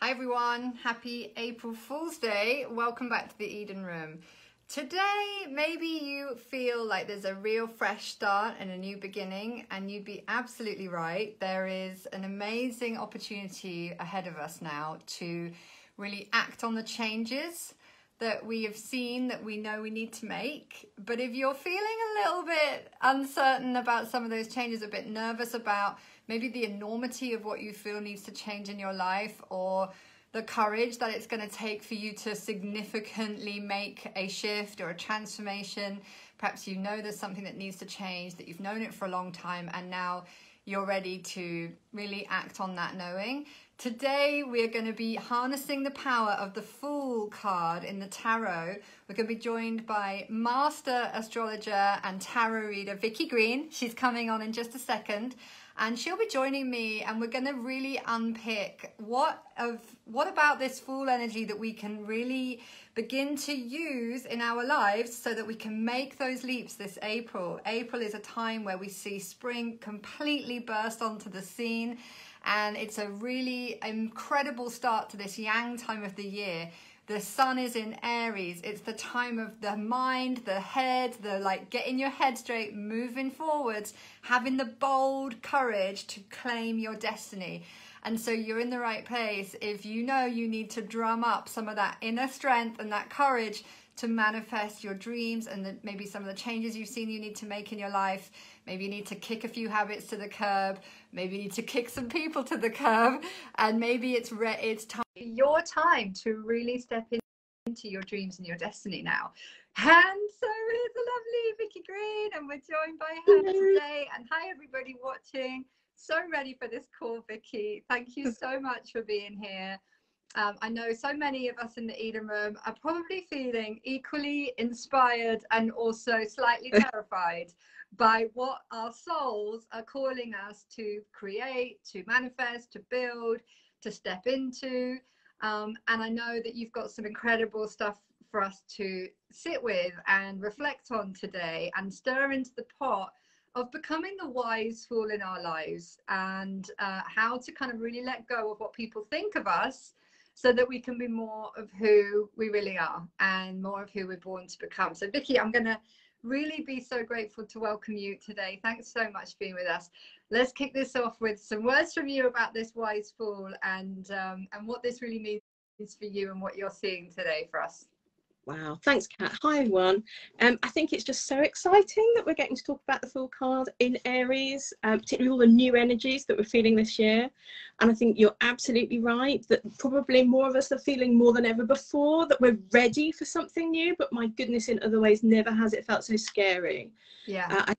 Hi everyone, happy April Fool's Day. Welcome back to the Eden Room. Today, maybe you feel like there's a real fresh start and a new beginning, and you'd be absolutely right. There is an amazing opportunity ahead of us now to really act on the changes that we have seen, that we know we need to make. But if you're feeling a little bit uncertain about some of those changes, a bit nervous about maybe the enormity of what you feel needs to change in your life, or the courage that it's going to take for you to significantly make a shift or a transformation. Perhaps you know there's something that needs to change, that you've known it for a long time, and now you're ready to really act on that knowing. Today, we're going to be harnessing the power of the Fool card in the tarot. We're going to be joined by Master Astrologer and Tarot Reader Vicky Green. She's coming on in just a second, and she'll be joining me, and we're going to really unpick what about this Fool energy that we can really begin to use in our lives so that we can make those leaps this April. April is a time where we see spring completely burst onto the scene, and it's a really incredible start to this yang time of the year. The sun is in Aries. It's the time of the mind, the head, the getting your head straight, moving forwards, having the bold courage to claim your destiny. And so you're in the right place if you know you need to drum up some of that inner strength and that courage to manifest your dreams, and maybe some of the changes you've seen you need to make in your life. Maybe you need to kick a few habits to the curb. Maybe you need to kick some people to the curb. And maybe it's your time to really step into your dreams and your destiny now. And so here's the lovely Vicky Green, and we're joined by her today. And hi everybody watching. So ready for this call, Vicky. Thank you so much for being here. I know so many of us in the Eden Room are probably feeling equally inspired and also slightly terrified by what our souls are calling us to create, to manifest, to build, to step into. And I know that you've got some incredible stuff for us to sit with and reflect on today and stir into the pot of becoming the wise fool in our lives, and how to kind of really let go of what people think of us so that we can be more of who we really are and more of who we're born to become. So Vicky, I'm going to really be so grateful to welcome you today. Thanks so much for being with us. Let's kick this off with some words from you about this wise fool and what this really means for you and what you're seeing today for us. Wow, thanks, Kat. Hi, everyone. I think it's just so exciting that we're getting to talk about the Fool card in Aries, particularly all the new energies that we're feeling this year. And I think you're absolutely right that probably more of us are feeling more than ever before that we're ready for something new. But my goodness, in other ways, never has it felt so scary. Yeah.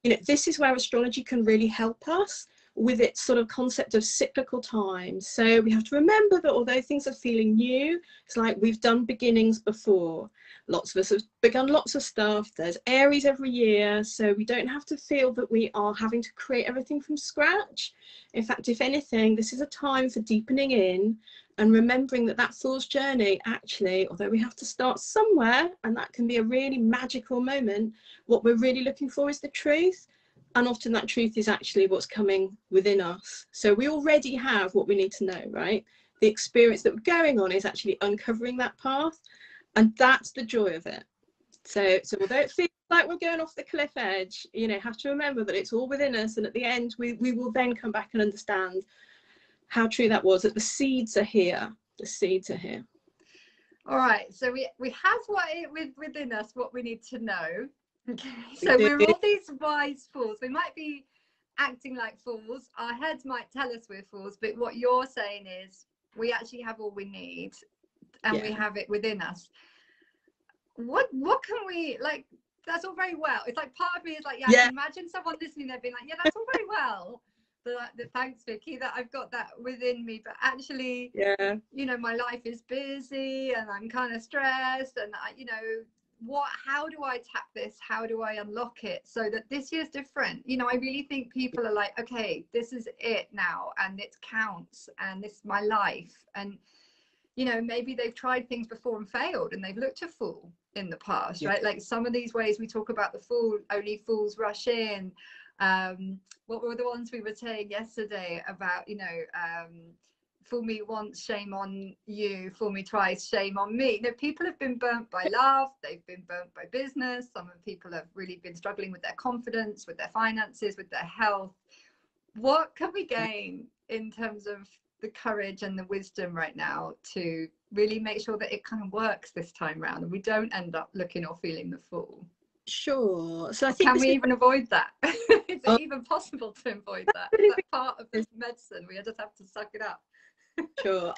This is where astrology can really help us with its sort of concept of cyclical time. So we have to remember that although things are feeling new, it's like we've done beginnings before. Lots of us have begun lots of stuff. There's Aries every year, so we don't have to feel that we are having to create everything from scratch. In fact, if anything, this is a time for deepening in and remembering that that Fool's journey, actually, although we have to start somewhere, and that can be a really magical moment, what we're really looking for is the truth. And often that truth is actually what's coming within us. So we already have what we need to know, right? The experience that we're going on is actually uncovering that path. And that's the joy of it. So although it feels like we're going off the cliff edge, have to remember that it's all within us. And at the end, we will then come back and understand how true that was, that the seeds are here. The seeds are here. All right. So we have within us what we need to know. Okay, so we're all these wise fools. We might be acting like fools. Our heads might tell us we're fools, but what you're saying is we actually have all we need, and we have it within us. What can we, that's all very well. It's like part of me is like, yeah. Imagine someone listening, they're being like, yeah, that's all very well. Thanks, Vicky, that I've got that within me, but actually, my life is busy and I'm kind of stressed, and how do I tap this? How do I unlock it so that this year's different? I really think people are like, okay, this is it now, and it counts, and this is my life. And maybe they've tried things before and failed, and they've looked a fool in the past, right? Like some of these ways we talk about the fool, only fools rush in. What were the ones we were saying yesterday about fool me once, shame on you, fool me twice, shame on me. You know, people have been burnt by love, they've been burnt by business. Some of the people have really been struggling with their confidence, with their finances, with their health. What can we gain in terms of the courage and the wisdom right now to really make sure that it kind of works this time round and we don't end up looking or feeling the fool? Sure. So I think can we even avoid that? Is it even possible to avoid that? Is that part of this medicine? We just have to suck it up. Sure.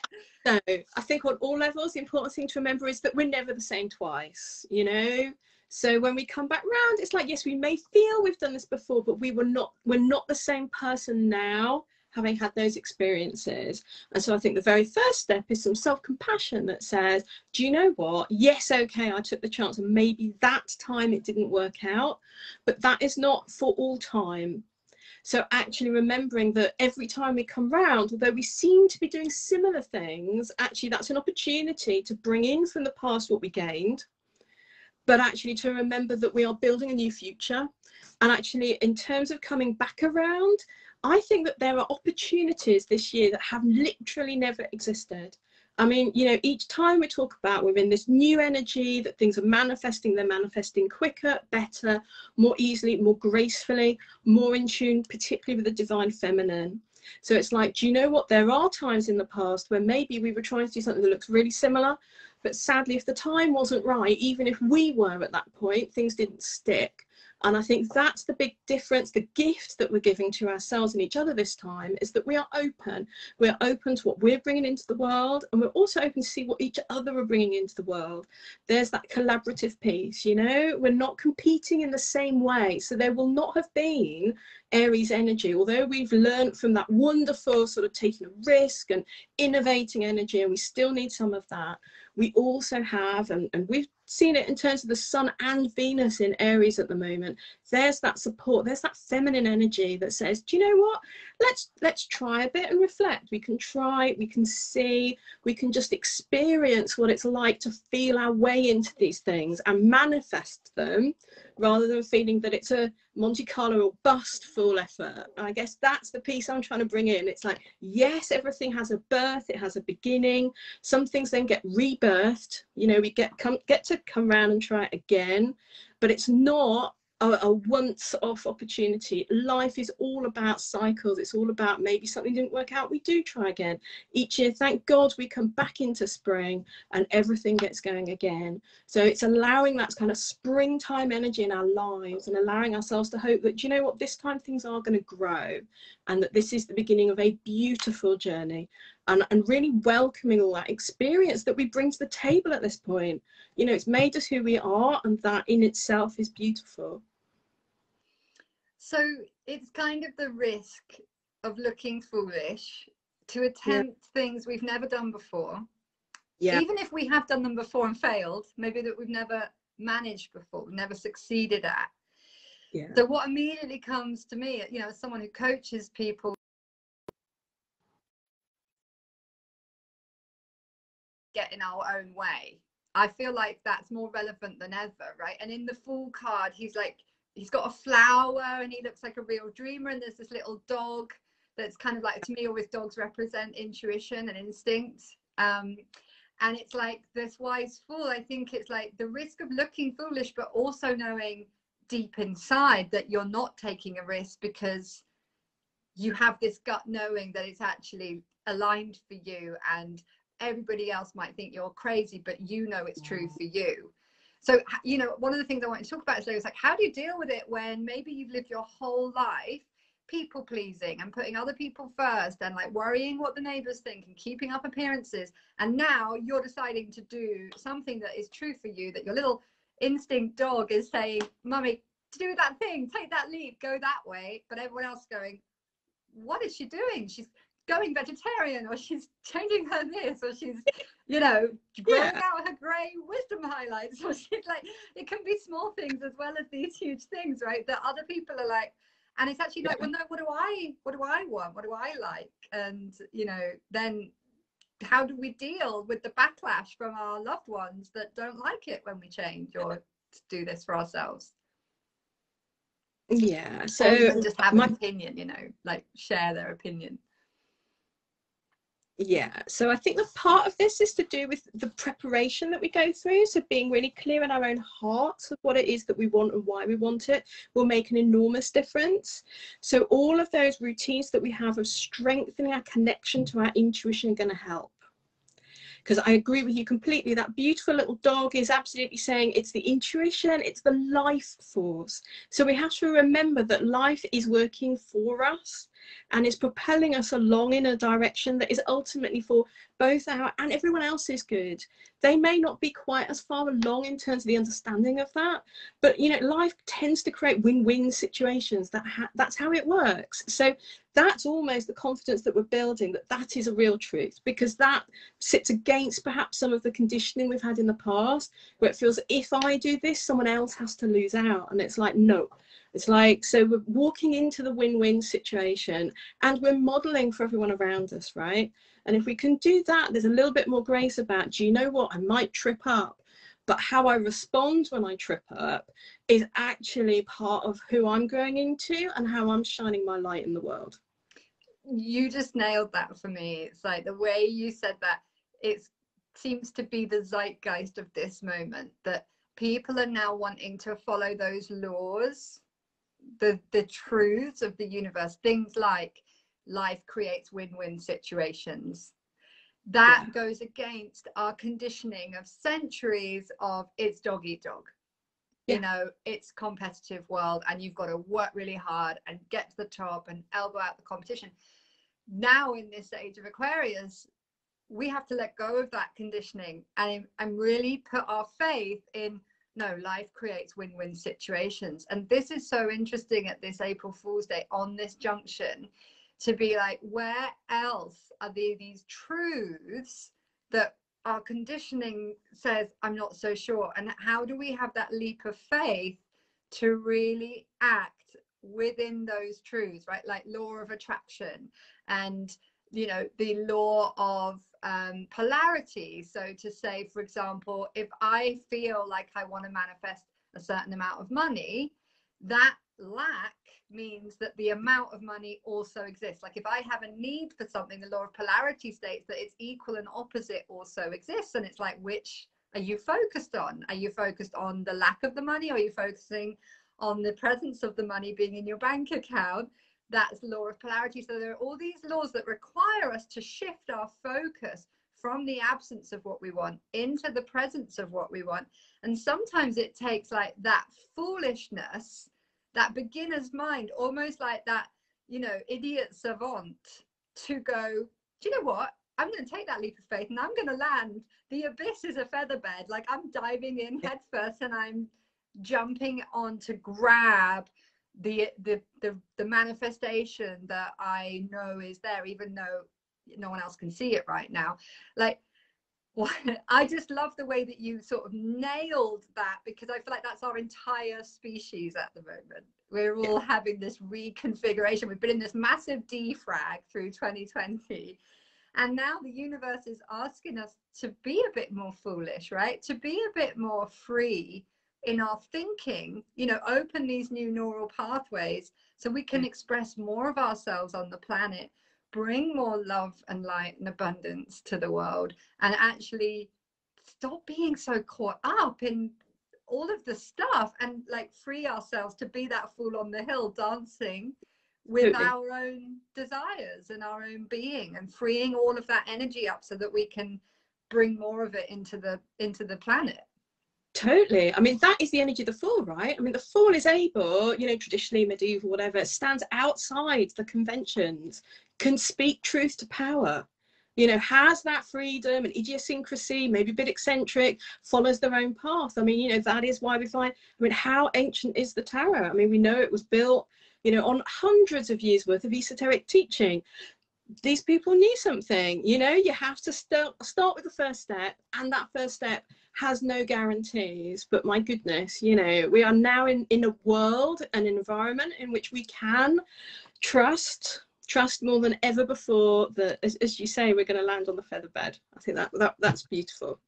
So I think on all levels, the important thing to remember is that we're never the same twice, you know. So when we come back round, it's like, yes, we may feel we've done this before, but we're not the same person now, having had those experiences. And so I think the very first step is some self-compassion that says, do you know what? Yes, okay, I took the chance and maybe that time it didn't work out, but that is not for all time. So actually remembering that every time we come round, although we seem to be doing similar things, actually that's an opportunity to bring in from the past what we gained, but actually to remember that we are building a new future. And actually, in terms of coming back around, I think that there are opportunities this year that have literally never existed. I mean, you know, each time we talk about we're in this new energy, that things are manifesting, they're manifesting quicker, better, more easily, more gracefully, more in tune, particularly with the divine feminine. So it's like, do you know what? There are times in the past where maybe we were trying to do something that looks really similar, but sadly, if the time wasn't right, even if we were at that point, things didn't stick. And I think that's the big difference. The gift that we're giving to ourselves and each other this time is that we are open. We're open to what we're bringing into the world, and we're also open to see what each other are bringing into the world. There's that collaborative piece, you know, we're not competing in the same way. So there will not have been Aries energy, although we've learned from that wonderful sort of taking a risk and innovating energy, and we still need some of that. We also have, and we've seen it in terms of the Sun and Venus in Aries at the moment, there's that support, there's that feminine energy that says, do you know what, let's try a bit and reflect. We can try, we can see, we can just experience what it's like to feel our way into these things and manifest them, rather than feeling that it's a Monte Carlo or bust full effort. And I guess that's the piece I'm trying to bring in. It's like, yes, everything has a birth, it has a beginning. Some things then get rebirthed, you know, we get to come around and try it again, but it's not a once-off opportunity. Life is all about cycles. It's all about maybe something didn't work out, we do try again. Each year, thank God, we come back into spring and everything gets going again. So it's allowing that kind of springtime energy in our lives and allowing ourselves to hope that, you know what, this time things are going to grow and that this is the beginning of a beautiful journey. And really welcoming all that experience that we bring to the table at this point. You know, it's made us who we are, and that in itself is beautiful. So it's kind of the risk of looking foolish to attempt things we've never done before. Yeah. Even if we have done them before and failed, maybe that we've never managed before, never succeeded at. Yeah. So what immediately comes to me, you know, as someone who coaches people, get in our own way. I feel like that's more relevant than ever, right? And in the Fool card, he's got a flower and he looks like a real dreamer, and there's this little dog that's kind of like, to me, always dogs represent intuition and instinct. And it's like this wise fool. I think it's like the risk of looking foolish, but also knowing deep inside that you're not taking a risk because you have this gut knowing that it's actually aligned for you, and everybody else might think you're crazy, but you know it's true for you. So, you know, one of the things I want to talk about today is like, how do you deal with it when maybe you've lived your whole life people pleasing and putting other people first and like worrying what the neighbors think and keeping up appearances, and now you're deciding to do something that is true for you, that your little instinct dog is saying, mummy, to do that thing, take that leap, go that way, but everyone else going, what is she doing? She's going vegetarian, or she's changing her this, or she's, you know, growing out her grey wisdom highlights, or she's like, it can be small things as well as these huge things, right, that other people are like, and it's actually like, well, no, what do I want, what do I like? And, you know, then how do we deal with the backlash from our loved ones that don't like it when we change or do this for ourselves? Yeah, so or even just have an opinion, you know, like share their opinion. Yeah, so I think the part of this is to do with the preparation that we go through. So being really clear in our own hearts of what it is that we want and why we want it will make an enormous difference. So all of those routines that we have of strengthening our connection to our intuition are going to help. Because I agree with you completely. That beautiful little dog is absolutely saying it's the intuition, it's the life force. So we have to remember that life is working for us and is propelling us along in a direction that is ultimately for both our and everyone else's good. They may not be quite as far along in terms of the understanding of that, but you know, life tends to create win-win situations. That's how it works. So that's almost the confidence that we're building, that that is a real truth, because that sits against perhaps some of the conditioning we've had in the past, where it feels if I do this, someone else has to lose out. And it's like, no, it's like, so we're walking into the win-win situation and we're modeling for everyone around us, right? And if we can do that, there's a little bit more grace about, do you know what, I might trip up, but how I respond when I trip up is actually part of who I'm growing into and how I'm shining my light in the world. You just nailed that for me. It's like the way you said that, it seems to be the zeitgeist of this moment, that people are now wanting to follow those laws, the truths of the universe, things like life creates win-win situations. That goes against our conditioning of centuries of it's dog eat dog. You know, it's competitive world and you've got to work really hard and get to the top and elbow out the competition. Now in this age of Aquarius, we have to let go of that conditioning and really put our faith in, no, life creates win-win situations. And this is so interesting at this April Fool's Day, on this junction, to be like, where else are there these truths that our conditioning says I'm not so sure, and how do we have that leap of faith to really act within those truths, right? Like law of attraction and, you know, the law of polarity. So to say, for example, if I feel like I want to manifest a certain amount of money, that lack means that the amount of money also exists. Like if I have a need for something, the law of polarity states that it's equal and opposite also exists. And it's like, which are you focused on? Are you focused on the lack of the money? Or are you focusing on the presence of the money being in your bank account? That's law of polarity. So there are all these laws that require us to shift our focus from the absence of what we want into the presence of what we want. And sometimes it takes like that foolishness, that beginner's mind, almost like that, you know, idiot savant, to go, do you know what? I'm going to take that leap of faith and I'm going to land. The abyss is a feather bed. Like I'm diving in head first and I'm jumping on to grab the manifestation that I know is there, even though no one else can see it right now. Like, well, I just love the way that you sort of nailed that, because I feel like that's our entire species at the moment. We're all having this reconfiguration. We've been in this massive defrag through 2020. And now the universe is asking us to be a bit more foolish, right? To be a bit more free in our thinking, you know, open these new neural pathways so we can express more of ourselves on the planet, bring more love and light and abundance to the world, and actually stop being so caught up in all of the stuff and like free ourselves to be that fool on the hill dancing with our own desires and our own being, and freeing all of that energy up so that we can bring more of it into the planet. Totally. I mean, that is the energy of the fool, right? I mean, the fool is able, you know, traditionally, medieval, whatever, stands outside the conventions, can speak truth to power, you know, has that freedom and idiosyncrasy, maybe a bit eccentric, follows their own path. I mean, you know, that is why we find, I mean, how ancient is the tarot? I mean, we know it was built, you know, on hundreds of years worth of esoteric teaching. These people knew something, you know. You have to start with the first step, and that first step has no guarantees, but my goodness, you know, we are now in a world, an environment in which we can trust more than ever before that, as you say, we're going to land on the feather bed. I think that's beautiful.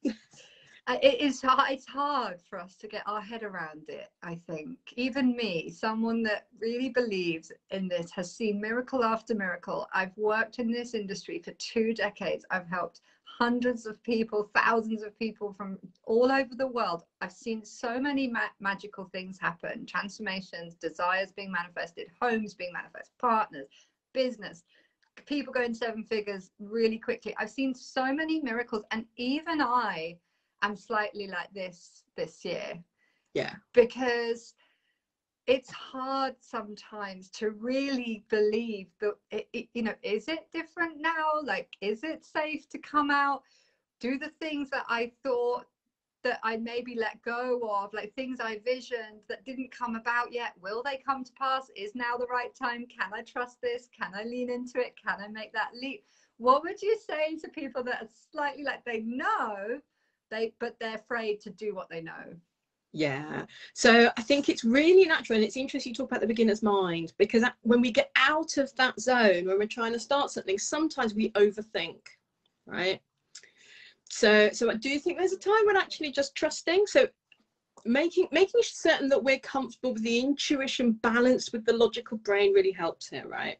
It's hard for us to get our head around it, I think. Even me, someone that really believes in this, has seen miracle after miracle. I've worked in this industry for 2 decades. I've helped hundreds of people, thousands of people from all over the world. I've seen so many magical things happen, transformations, desires being manifested, homes being manifested, partners, business, people going 7 figures really quickly. I've seen so many miracles, and even I'm slightly like this year. Yeah. Because it's hard sometimes to really believe that you know, is it different now? Like, is it safe to come out, do the things that I thought that I maybe let go of, like things I visioned that didn't come about yet? Will they come to pass? Is now the right time? Can I trust this? Can I lean into it? Can I make that leap? What would you say to people that are slightly like, they know but they're afraid to do what they know? Yeah, so I think it's really natural, and it's interesting you talk about the beginner's mind, because when we get out of that zone, when we're trying to start something, sometimes we overthink, right? So I do think there's a time when actually just trusting, so making certain that we're comfortable with the intuition balanced with the logical brain really helps here, right?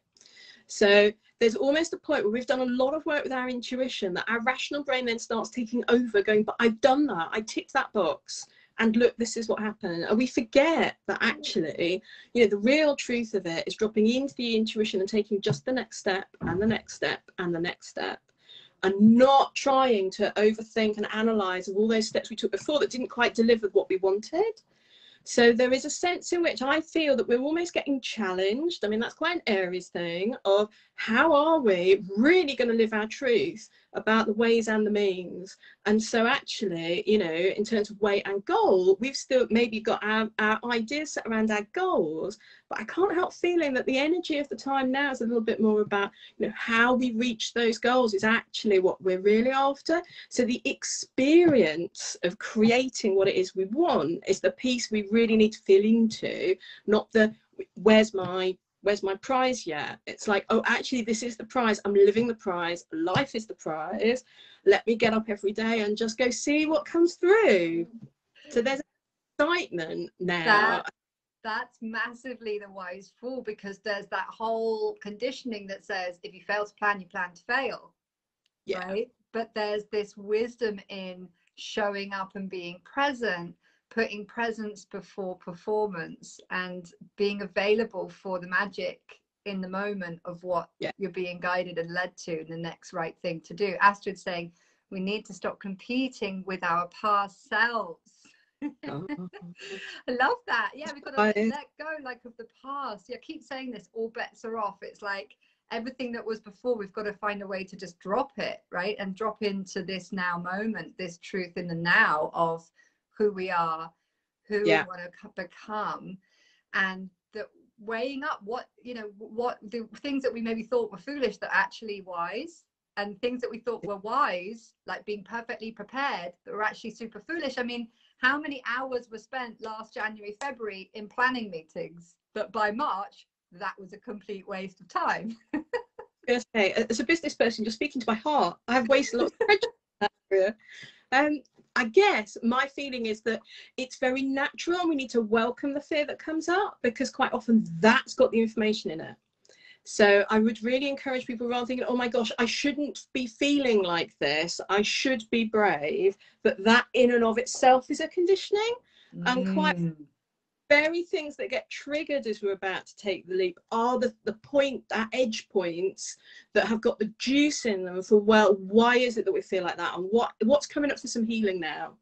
So there's almost a point where we've done a lot of work with our intuition that our rational brain then starts taking over, going, but I've done that, I ticked that box, and look, this is what happened. And we forget that actually, you know, the real truth of it is dropping into the intuition and taking just the next step and the next step and the next step, and not trying to overthink and analyze all those steps we took before that didn't quite deliver what we wanted. So there is a sense in which I feel that we're almost getting challenged. I mean, that's quite an Aries thing of how are we really going to live our truth about the ways and the means. And so actually, you know, in terms of way and goal, we've still maybe got our ideas set around our goals, but I can't help feeling that the energy of the time now is a little bit more about, you know, how we reach those goals is actually what we're really after. So the experience of creating what it is we want is the piece we really need to feel into, not the where's my prize yet. It's like, oh, actually this is the prize, I'm living the prize, life is the prize, let me get up every day and just go see what comes through. So there's excitement now. That's massively the wise fool, because there's that whole conditioning that says if you fail to plan, you plan to fail. Yeah. Right? But there's this wisdom in showing up and being present, putting presence before performance, and being available for the magic in the moment of what you're being guided and led to, and the next right thing to do. Astrid's saying we need to stop competing with our past selves. Oh. I love that. Yeah, we've got to let go, like, of the past. Yeah, I keep saying this, all bets are off. It's like everything that was before, we've got to find a way to just drop it, right? And drop into this now moment, this truth in the now of who we are, who we want to become, and the weighing up what, you know, what the things that we maybe thought were foolish that are actually wise, and things that we thought were wise, like being perfectly prepared, that were actually super foolish. I mean, how many hours were spent last January, February in planning meetings that by March, that was a complete waste of time? Okay, as a business person, you're speaking to my heart. I have wasted lots of that area. I guess my feeling is that it's very natural, and we need to welcome the fear that comes up, because quite often that's got the information in it. So I would really encourage people, rather than thinking, oh my gosh, I shouldn't be feeling like this, I should be brave, that in and of itself is a conditioning. And quite very things that get triggered as we're about to take the leap are the point, that edge points that have got the juice in them for, well, why is it that we feel like that, and what's coming up for some healing now.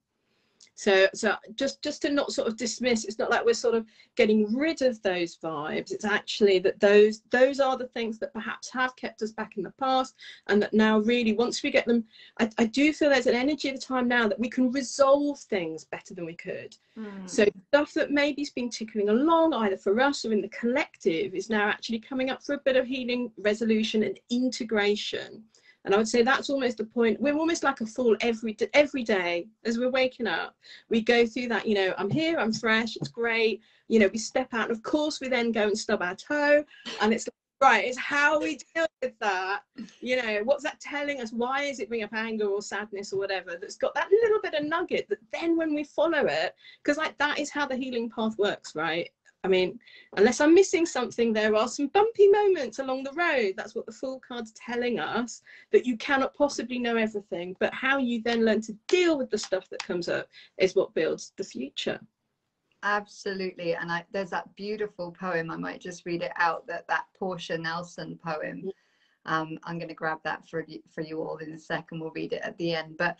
So just to not sort of dismiss, it's not like we're sort of getting rid of those vibes. It's actually that those are the things that perhaps have kept us back in the past, and that now really, once we get them, I do feel there's an energy of the time now that we can resolve things better than we could. So stuff that maybe's been tickling along, either for us or in the collective, is now actually coming up for a bit of healing, resolution and integration. And I would say that's almost the point. We're almost like a fool every day as we're waking up. We go through that, you know, I'm here, I'm fresh, it's great. You know, we step out, and of course we then go and stub our toe. And it's like, right, it's how we deal with with that? You know, what's that telling us? Why is it bringing up anger or sadness or whatever? That's got that little bit of nugget that then when we follow it, because like that is how the healing path works, right? I mean, unless I'm missing something, there are some bumpy moments along the road. That's what the Fool card's telling us, that you cannot possibly know everything. But how you then learn to deal with the stuff that comes up is what builds the future. Absolutely. And there's that beautiful poem. I might just read it out, that Portia Nelson poem. I'm going to grab that for you all in a second. We'll read it at the end. But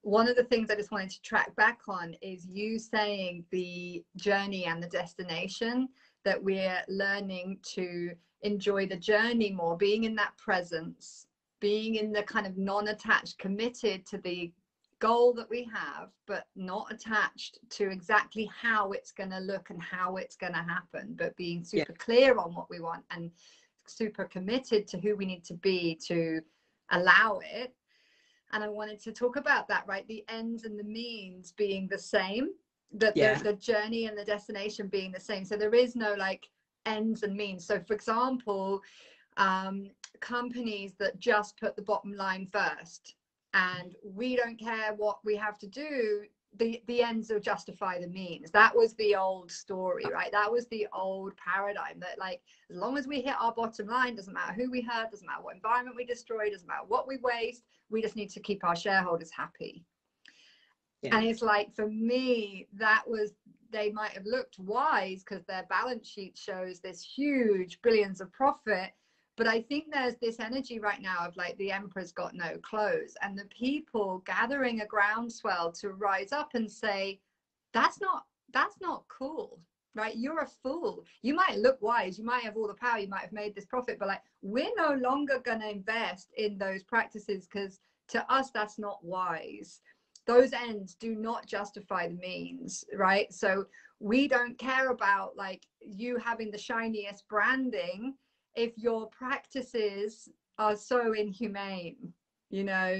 one of the things I just wanted to track back on is you saying the journey and the destination, that we're learning to enjoy the journey more, being in that presence, being in the kind of non-attached, committed to the goal that we have, but not attached to exactly how it's going to look and how it's going to happen, but being super clear on what we want and super committed to who we need to be to allow it. And I wanted to talk about that, right? The ends and the means being the same, that the journey and the destination being the same. So there is no like ends and means. So for example, companies that just put the bottom line first, and we don't care what we have to do, the ends will justify the means. That was the old story, right? That was the old paradigm, that like as long as we hit our bottom line, doesn't matter who we hurt, doesn't matter what environment we destroy, doesn't matter what we waste, we just need to keep our shareholders happy. And it's like, for me, that was, they might have looked wise because their balance sheet shows this huge billions of profit, but I think there's this energy right now of like the emperor's got no clothes, and the people gathering a groundswell to rise up and say, that's not cool, right? You're a fool. You might look wise, you might have all the power, you might have made this profit, but like, we're no longer going to invest in those practices because to us, that's not wise. Those ends do not justify the means, right? So we don't care about like you having the shiniest branding if your practices are so inhumane. You know,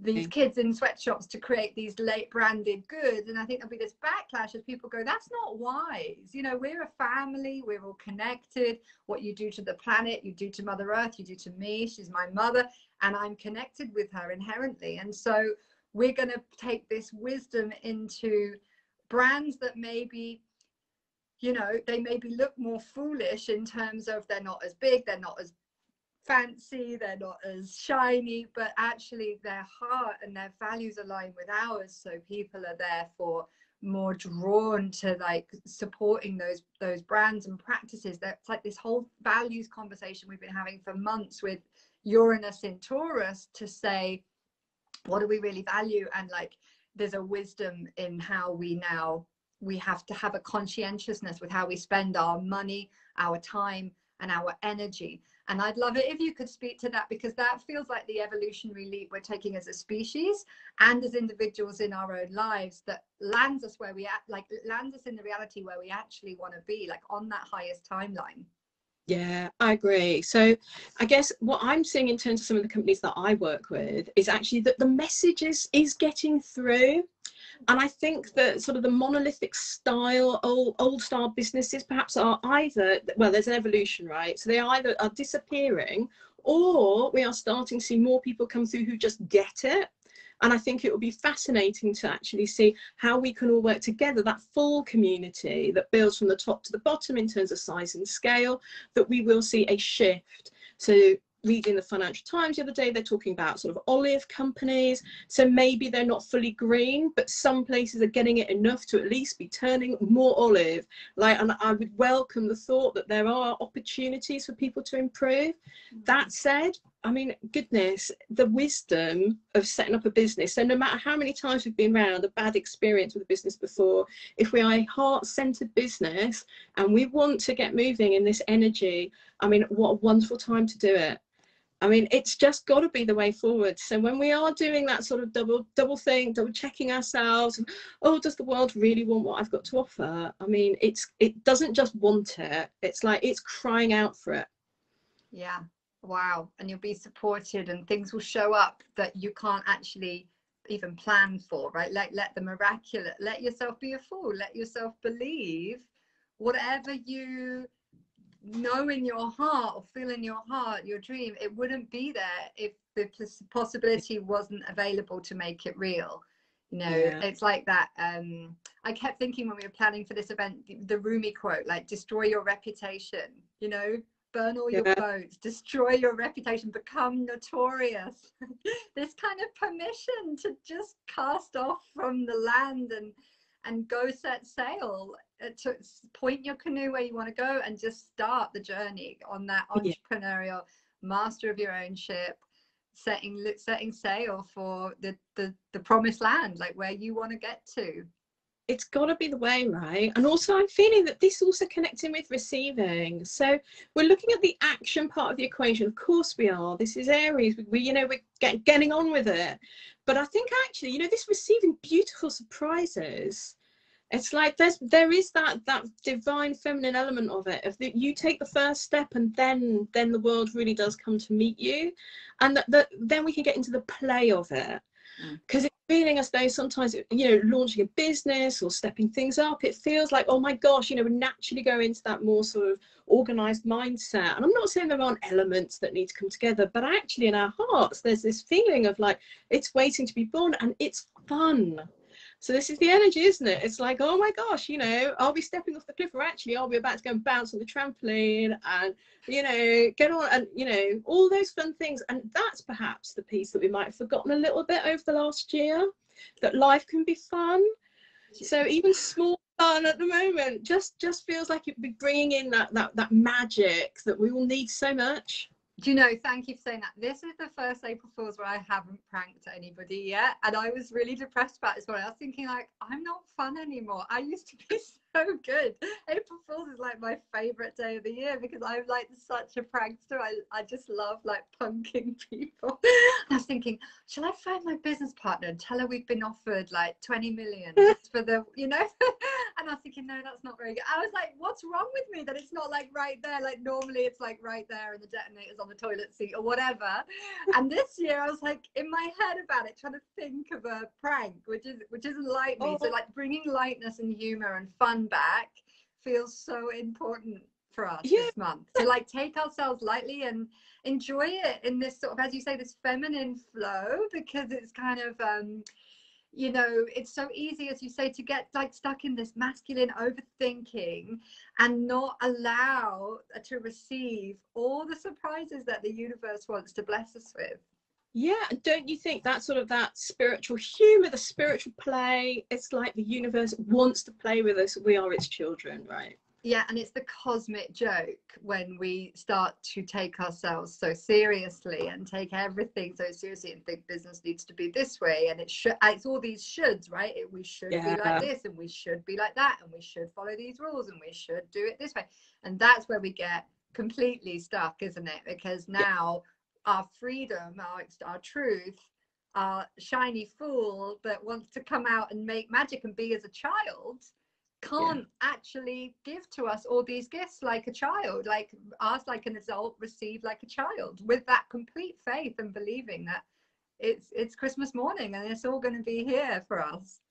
these kids in sweatshops to create these late branded goods, and I think there'll be this backlash as people go, that's not wise. You know, we're a family, we're all connected. What you do to the planet, you do to Mother Earth, you do to me. She's my mother and I'm connected with her inherently. And so we're going to take this wisdom into brands that maybe, you know, they maybe look more foolish in terms of they're not as big, they're not as fancy, they're not as shiny, but actually their heart and their values align with ours. So people are therefore more drawn to like supporting those brands and practices. That's like this whole values conversation we've been having for months with Uranus in Taurus, to say, what do we really value? And like, there's a wisdom in how we have to have a conscientiousness with how we spend our money, our time, and our energy. And I'd love it if you could speak to that, because that feels like the evolutionary leap we're taking as a species and as individuals in our own lives, that lands us where we lands us in the reality where we actually want to be, like on that highest timeline. Yeah, I agree. So I guess what I'm seeing in terms of some of the companies that I work with is actually that the message is getting through. And I think that sort of the monolithic style, old style businesses perhaps are either, well, there's an evolution, right? So they either are disappearing, or we are starting to see more people come through who just get it. And I think it will be fascinating to actually see how we can all work together, that full community that builds from the top to the bottom in terms of size and scale, that we will see a shift. So reading the Financial Times the other day, they're talking about sort of olive companies. So maybe they're not fully green, but some places are getting it enough to at least be turning more olive. Like, and I would welcome the thought that there are opportunities for people to improve. That said, I mean, goodness, the wisdom of setting up a business. So no matter how many times we've been around a bad experience with a business before, if we are a heart-centered business and we want to get moving in this energy, I mean, what a wonderful time to do it. I mean, it's just got to be the way forward. So when we are doing that sort of double think, double checking ourselves, oh, does the world really want what I've got to offer? I mean, it doesn't just want it. It's like it's crying out for it. Yeah. Wow. And you'll be supported and things will show up that you can't actually even plan for, right? Like, let the miraculous, let yourself be a fool, let yourself believe whatever you know in your heart or feel in your heart your dream, it wouldn't be there if the possibility wasn't available to make it real. You know, Yeah. it's like that. I kept thinking when we were planning for this event, the Rumi quote, like, destroy your reputation, you know, burn all your Yeah. boats, destroy your reputation, become notorious. This kind of permission to just cast off from the land and go set sail, to point your canoe where you want to go and just start the journey on that Yeah. entrepreneurial master of your own ship, setting sail for the promised land, like where you want to get to. It's got to be the way, right? And also I'm feeling that this also connecting with receiving. So we're looking at the action part of the equation. Of course we are. This is Aries. We you know, we're getting on with it. But I think actually, you know, this receiving beautiful surprises, it's like there is that divine feminine element of it, of that you take the first step and then the world really does come to meet you, and that then we can get into the play of it. Because it's feeling as though sometimes, you know, launching a business or stepping things up, it feels like, oh my gosh, you know, we naturally go into that more sort of organized mindset. And I'm not saying there aren't elements that need to come together, but actually in our hearts there's this feeling of like it's waiting to be born, and it's fun. So this is the energy, isn't it? It's like, oh my gosh, you know, are we stepping off the cliff, or actually are we about to go and bounce on the trampoline and, you know, get on, and, you know, all those fun things. And that's perhaps the piece that we might have forgotten a little bit over the last year, that life can be fun. So even small fun at the moment just feels like it'd be bringing in that magic that we will need so much. Do you know, thank you for saying that. This is the first April Fool's where I haven't pranked anybody yet. And I was really depressed about this one. I was thinking, like, I'm not fun anymore. I used to be so good. April Fool's is like my favorite day of the year because I'm like such a prankster. I just love like punking people. I was thinking, shall I find my business partner and tell her we've been offered like 20 million just for the, you know? And I was thinking, no, that's not very good. I was like, what's wrong with me that it's not like right there? Like normally it's like right there and the detonator's on the toilet seat or whatever. And this year I was like in my head about it, trying to think of a prank, which isn't like me. So like bringing lightness and humor and fun back feels so important for us this month. To like take ourselves lightly and enjoy it in this sort of, as you say, this feminine flow, because it's kind of you know, it's so easy, as you say, to get like stuck in this masculine overthinking and not allow to receive all the surprises that the universe wants to bless us with. Yeah, and don't you think that sort of that spiritual humor, the spiritual play, it's like the universe wants to play with us. We are its children, right? Yeah, and it's the cosmic joke when we start to take ourselves so seriously and take everything so seriously and think business needs to be this way, and it's all these shoulds, right? We should be like this, and we should be like that, and we should follow these rules, and we should do it this way. And that's where we get completely stuck, isn't it? Because now our freedom, our truth, our shiny fool that wants to come out and make magic and be as a child can't actually give to us all these gifts like a child, like ask like an adult, receive like a child, with that complete faith and believing that it's Christmas morning and it's all going to be here for us.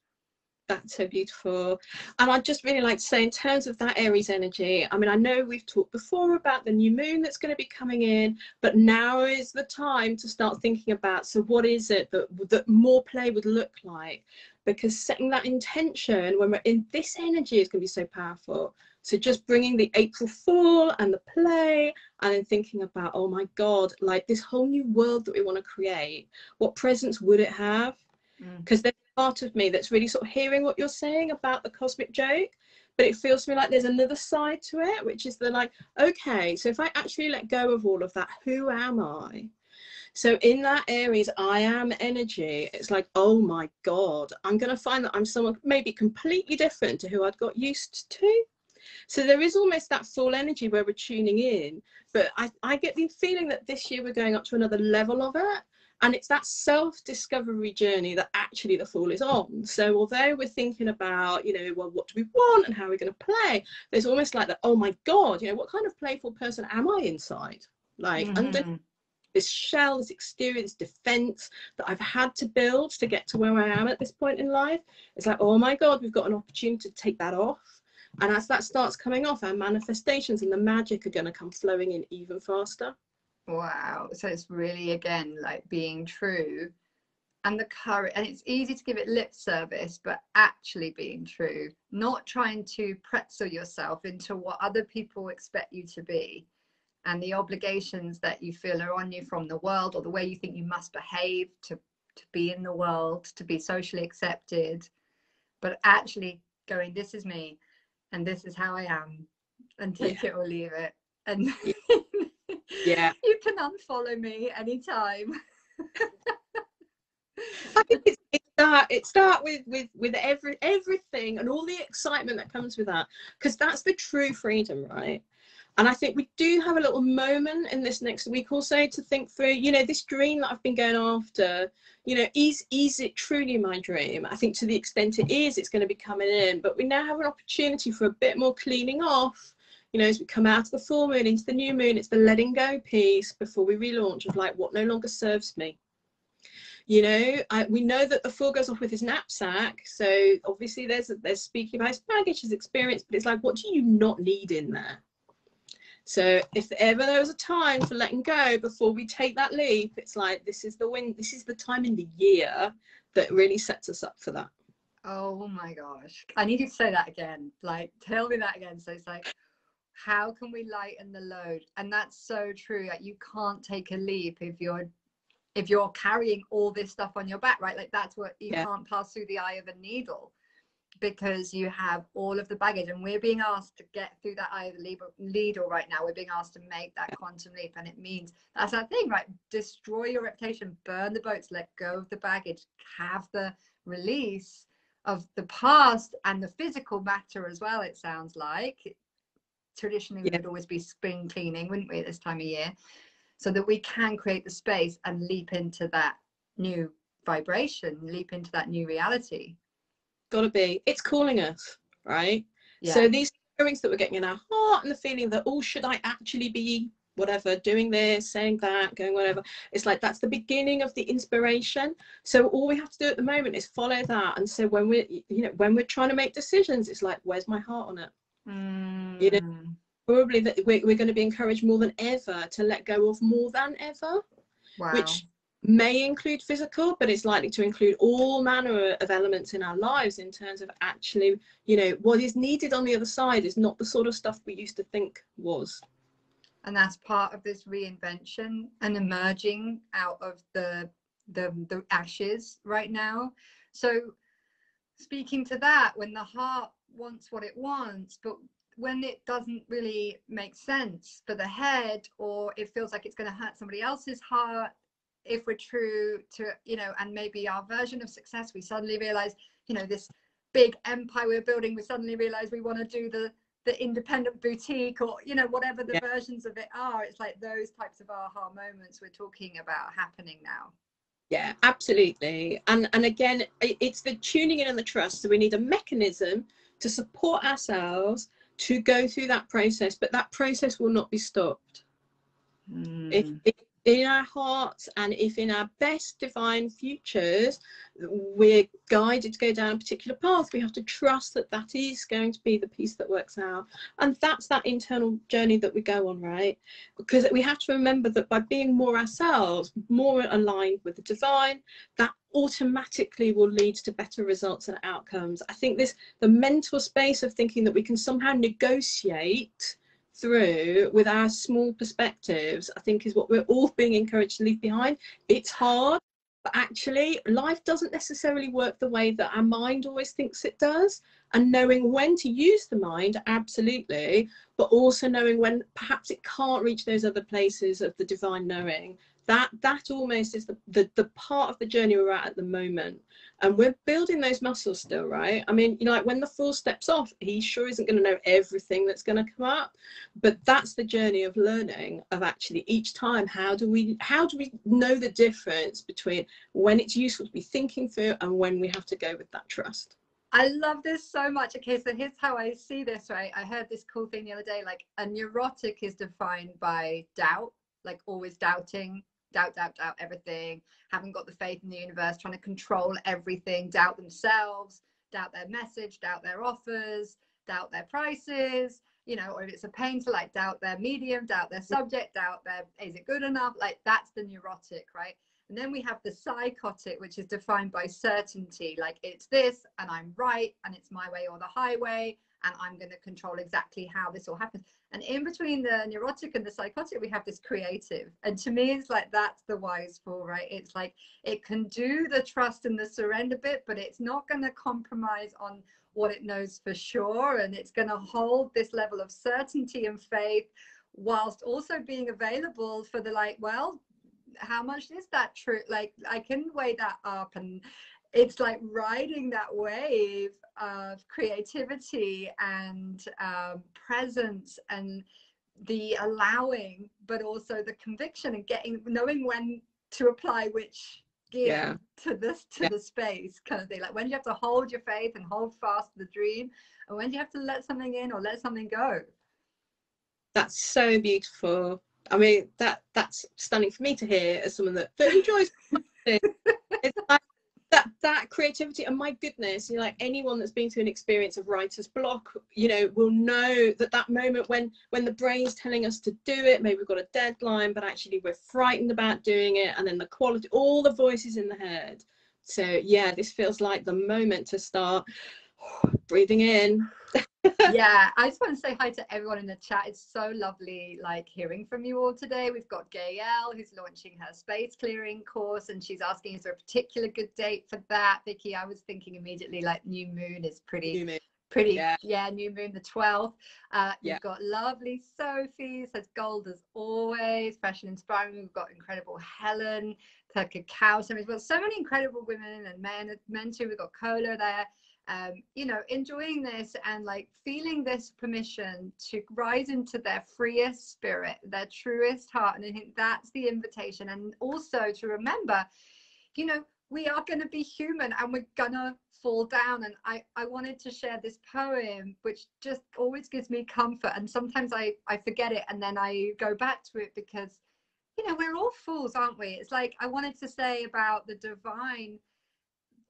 That's so beautiful. And I'd just really like to say, in terms of that Aries energy, I mean, I know we've talked before about the new moon that's going to be coming in, but now is the time to start thinking about, so what is it that more play would look like? Because setting that intention when we're in this energy is going to be so powerful. So just bringing the April Fool and the play, and then thinking about, oh my God, like this whole new world that we want to create, what presence would it have? Because there's part of me that's really sort of hearing what you're saying about the cosmic joke, but it feels to me like there's another side to it, which is the like, okay, so if I actually let go of all of that, who am I? So in that Aries I am energy, it's like, oh my God, I'm going to find that I'm someone maybe completely different to who I'd got used to. So there is almost that full energy where we're tuning in, but I get the feeling that this year we're going up to another level of it. And it's that self-discovery journey that actually the Fool is on. So although we're thinking about, you know, well, what do we want and how are we going to play? There's almost like that, oh my God, you know, what kind of playful person am I inside? Like under this shell, this exterior, this defense that I've had to build to get to where I am at this point in life. It's like, oh my God, we've got an opportunity to take that off And as that starts coming off, our manifestations and the magic are going to come flowing in even faster. Wow. So it's really, again, like being true, and the courage, and it's easy to give it lip service, but actually being true, not trying to pretzel yourself into what other people expect you to be, and the obligations that you feel are on you from the world, or the way you think you must behave to be in the world, to be socially accepted, but actually going, this is me and this is how I am, and take it or leave it. And yeah, you can unfollow me anytime. I think it start with everything and all the excitement that comes with that, because that's the true freedom, right? And I think we do have a little moment in this next week or so to think through, you know, this dream that I've been going after, you know, is it truly my dream? I think to the extent it is, it's going to be coming in, but we now have an opportunity for a bit more cleaning off. You know, as we come out of the full moon into the new moon, it's the letting go piece before we relaunch of like what no longer serves me. You know, we know that the fool goes off with his knapsack, so obviously there's speaking about his baggage, his experience, but it's like, what do you not need in there? So if ever there was a time for letting go before we take that leap, it's like, this is the time in the year that really sets us up for that. Oh my gosh, I need you to say that again. Like, tell me that again. So it's like, how can we lighten the load? And that's so true. Like, you can't take a leap if you're carrying all this stuff on your back, right? Like, that's what you can't pass through the eye of a needle, because you have all of the baggage, and we're being asked to get through that eye of the needle right now. We're being asked to make that quantum leap, and it means that's that thing, right? Destroy your reputation, burn the boats, let go of the baggage, have the release of the past and the physical matter as well. It sounds like traditionally we would always be spring cleaning, wouldn't we, at this time of year, so that we can create the space and leap into that new vibration, leap into that new reality. Gotta be, it's calling us, right? Yeah. So these feelings that we're getting in our heart, and the feeling that, oh, should I actually be whatever, doing this, saying that, going whatever, it's like that's the beginning of the inspiration. So all we have to do at the moment is follow that. And so when we're trying to make decisions, it's like, where's my heart on it? You know, probably that we're going to be encouraged more than ever to let go of more than ever. Wow. Which may include physical, but it's likely to include all manner of elements in our lives, in terms of actually, you know, what is needed on the other side is not the sort of stuff we used to think was. And that's part of this reinvention and emerging out of the ashes right now. So speaking to that, when the heart wants what it wants, but when it doesn't really make sense for the head, or it feels like it's going to hurt somebody else's heart, if we're true to, you know, and maybe our version of success, we suddenly realize, you know, this big empire we're building, we suddenly realize we want to do the independent boutique, or, you know, whatever the versions of it are. It's like those types of aha moments we're talking about happening now. Yeah, absolutely. And again, it's the tuning in and the trust. So we need a mechanism to support ourselves to go through that process, but that process will not be stopped. If in our hearts, and if in our best divine futures we're guided to go down a particular path, we have to trust that that is going to be the piece that works out. And that's that internal journey that we go on, right? Because we have to remember that by being more ourselves, more aligned with the divine, that automatically will lead to better results and outcomes. I think the mental space of thinking that we can somehow negotiate through with our small perspectives, I think, is what we're all being encouraged to leave behind. It's hard, but actually life doesn't necessarily work the way that our mind always thinks it does. And knowing when to use the mind, absolutely, but also knowing when perhaps it can't reach those other places of the divine knowing, that almost is the part of the journey we're at the moment. And we're building those muscles still, right? I mean, you know, like when the fool steps off, he sure isn't going to know everything that's going to come up, but that's the journey of learning, of actually each time, how do we know the difference between when it's useful to be thinking through and when we have to go with that trust. I love this so much. Okay, so here's how I see this, right? I heard this cool thing the other day, like a neurotic is defined by doubt, like always doubting, doubt everything, haven't got the faith in the universe, trying to control everything, doubt themselves, doubt their message, doubt their offers, doubt their prices, you know, or if it's a painter, like doubt their medium, doubt their subject, doubt their, is it good enough? Like that's the neurotic, right? And then we have the psychotic, which is defined by certainty, like it's this and I'm right and it's my way or the highway and I'm going to control exactly how this all happens. And in between the neurotic and the psychotic, we have this creative. And to me, it's like that's the wise fool, right? It's like it can do the trust and the surrender bit, but it's not going to compromise on what it knows for sure. And it's going to hold this level of certainty and faith whilst also being available for the like, well, how much is that true? Like I can weigh that up, and it's like riding that wave of creativity and presence and the allowing, but also the conviction and knowing when to apply which gear to the space kind of thing. Like when you have to hold your faith and hold fast to the dream, and when you have to let something in or let something go. That's so beautiful. I mean, that's stunning for me to hear as someone that enjoys it. It's like that creativity, and my goodness, you know, like anyone that's been through an experience of writer's block, you know, will know that moment when the brain's telling us to do it, maybe we've got a deadline, but actually we're frightened about doing it, and then the quality, all the voices in the head. So yeah, this feels like the moment to start breathing in. Yeah, I just want to say hi to everyone in the chat. It's so lovely like hearing from you all today. We've got Gaelle who's launching her space clearing course, and she's asking is there a particular good date for that? Vicky, I was thinking immediately like new moon is pretty yeah, new moon the 12th. You've got lovely Sophie says gold as always, fresh and inspiring. We've got incredible Helen, her cacao. So we've got so many incredible women and men too. We've got Cola there. You know, enjoying this and like feeling this permission to rise into their freest spirit, their truest heart. And I think that's the invitation. And also to remember, you know, we are going to be human and we're gonna fall down. And I wanted to share this poem, which just always gives me comfort. And sometimes I forget it and then I go back to it because, you know, we're all fools, aren't we? It's like I wanted to say about the divine,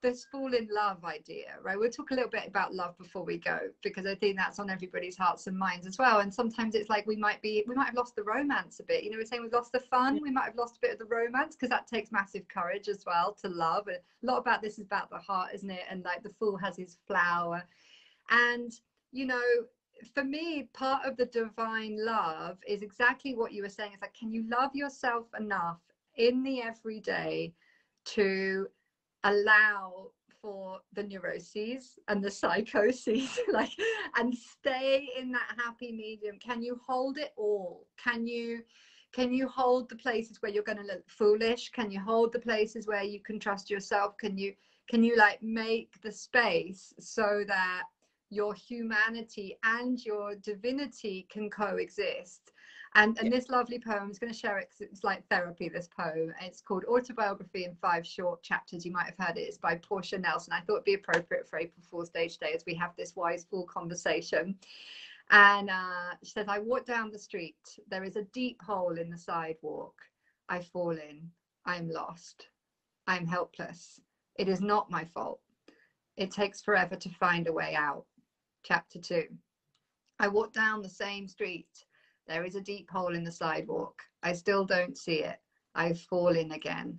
this fall in love idea, right? We'll talk a little bit about love before we go, because I think that's on everybody's hearts and minds as well. And sometimes it's like we might have lost the romance a bit. You know, we're saying we've lost the fun. We might have lost a bit of the romance, because that takes massive courage as well to love. And a lot about this is about the heart, isn't it? And like the fool has his flower. And, you know, for me, part of the divine love is exactly what you were saying. It's like, can you love yourself enough in the everyday to allow for the neuroses and the psychoses, like, and stay in that happy medium? Can you hold it all? Can you hold the places where you're going to look foolish? Can you hold the places where you can trust yourself? Can you like make the space so that your humanity and your divinity can coexist? And this lovely poem, I'm just going to share it because it's like therapy, this poem. It's called Autobiography in 5 Short Chapters. You might have heard it. It's by Portia Nelson. I thought it'd be appropriate for April Fool's Day today as we have this wise fool conversation. And she says, I walk down the street. There is a deep hole in the sidewalk. I fall in. I am lost. I am helpless. It is not my fault. It takes forever to find a way out. Chapter 2. I walk down the same street. There is a deep hole in the sidewalk. I still don't see it. I fall in again.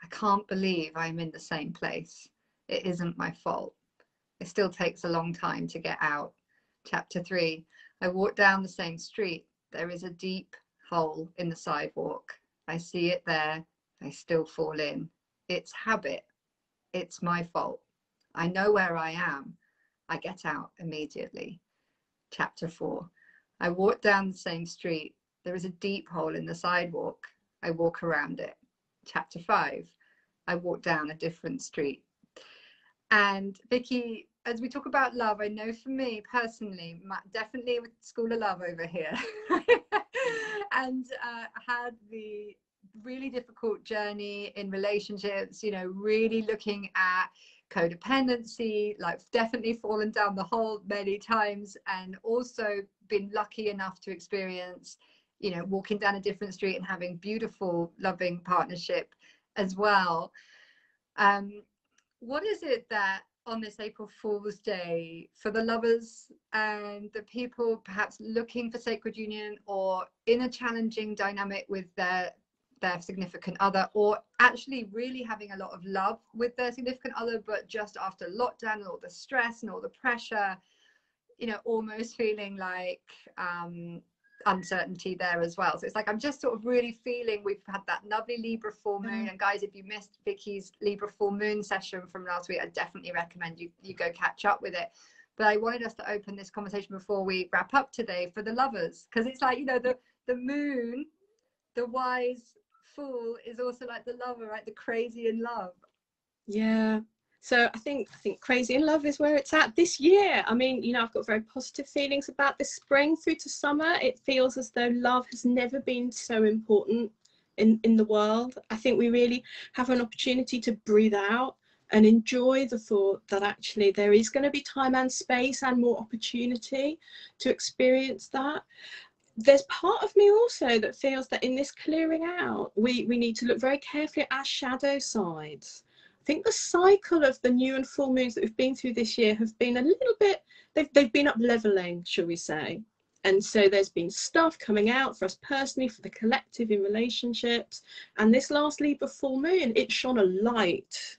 I can't believe I'm in the same place. It isn't my fault. It still takes a long time to get out. Chapter 3. I walk down the same street. There is a deep hole in the sidewalk. I see it there. I still fall in. It's habit. It's my fault. I know where I am. I get out immediately. Chapter 4. I walk down the same street. There is a deep hole in the sidewalk. I walk around it. Chapter 5. I walk down a different street. And Vicky, as we talk about love, I know for me personally, definitely with School of Love over here, and had the really difficult journey in relationships, you know, really looking at codependency, like definitely fallen down the hole many times, and also been lucky enough to experience, you know, walking down a different street and having beautiful, loving partnership as well. What is it that on this April Fool's Day for the lovers and the people perhaps looking for sacred union or in a challenging dynamic with their significant other, or actually really having a lot of love with their significant other, but just after lockdown and all the stress and all the pressure, you know, almost feeling like uncertainty there as well. So it's like I'm just sort of really feeling we've had that lovely Libra full moon. And guys, if you missed Vicky's Libra full moon session from last week, I definitely recommend you go catch up with it. But I wanted us to open this conversation before we wrap up today for the lovers, because it's like, you know, the moon, the wise fool, is also like the lover, right? The crazy in love. Yeah. So I think crazy in love is where it's at this year. I mean, you know, I've got very positive feelings about this spring through to summer. It feels as though love has never been so important in the world. I think we really have an opportunity to breathe out and enjoy the thought that actually there is going to be time and space and more opportunity to experience that. There's part of me also that feels that in this clearing out, we need to look very carefully at our shadow sides. I think the cycle of the new and full moons that we've been through this year have been a little bit, they've been up leveling, shall we say. And so there's been stuff coming out for us personally, for the collective in relationships. And this last Libra full moon, it shone a light